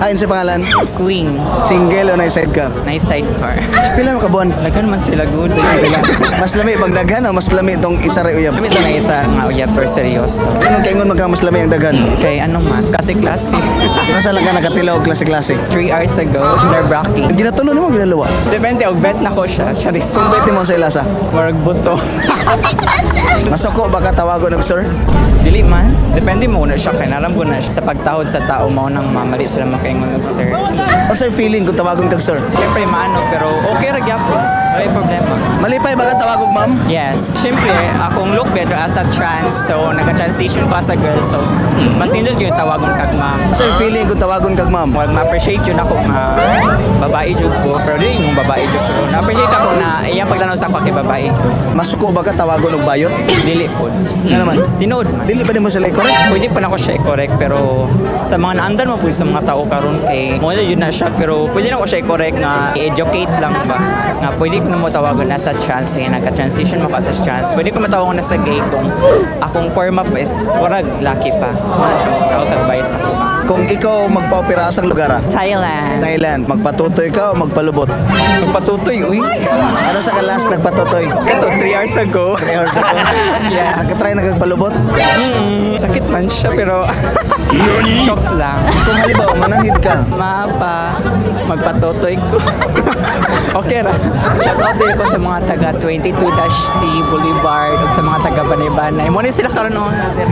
Ayon sa pangalan? Queen. Single o na sidecar? Nice sidecar. Pila mo kabuan? Lagan man sila good. Sila. Mas lami pag daghan o mas lami itong isa ray uyab? Kami ito na isa nga uyab per seryoso. Anong kaingon magka mas lami ang daghan? Kay ano man, klase-klase. Nasa lang ka nakatilaw klase-klase? 3 hours ago, nerve-wracking. Ginatulo mo ginalawa. Depende, og bet na ko siya. Charis. Sumbet mo sa ilasa. Marag buto. Masuko ba ka tawagon og sir? Dili man. Depende mo na siya. Kaya naram ko na siya. Sa pagtahod sa tao, mo nang mamali sila makaingon og sir. Ano sa'yo feeling kung tawagon kag sir? Siyempre, maano, pero okay ra gyapon. Wala problema. Malipay ba ka tawag og ma'am? Yes. Siyempre, akong look better as a trans. So, nag-transition ko as a girl. So, mas indot yung tawagon kag ma'am. Sa'yo feeling kung tawagon kag ma'am? Well, ma-appreciate yun ako nga babae jud ko. Pero di yung babae jud ko. Na-appreciate ako na iyang pagtanaw sa ako kay babae. Masuko ba ka tawagon og bayot? Dili po. Ano naman? Tinood man. Dili pa din mo sila correct? Pwede pa na ako siya i-correct pero sa mga naandan mo po sa mga tao karon kay mo yun na siya pero pwede na ako siya i-correct nga i-educate lang ba nga pwede ko na mo tawagan na sa trans kaya nagka-transition mo ka sa trans pwede ko matawagan na sa gay kung akong form up is purag lucky pa wala siya magtawag kag bayad sa kuma. Kung ikaw magpaopera sa lugar Thailand. Thailand, magpatutoy ka o magpalubot? Magpatutoy uy. Ano sa kalas nagpatutoy? Kato 3 hours ago. 3 hours ago. Yeah. Nagkatry na kagpalubot? Sakit man siya pero shock lang. Kung halimbawa mananghid ka, Mapa, magpatutoy ko. Okay ra. Shoutout din ko sa mga taga 22-C Boulevard o sa mga taga Banay-Banay. Muna sila karoon natin.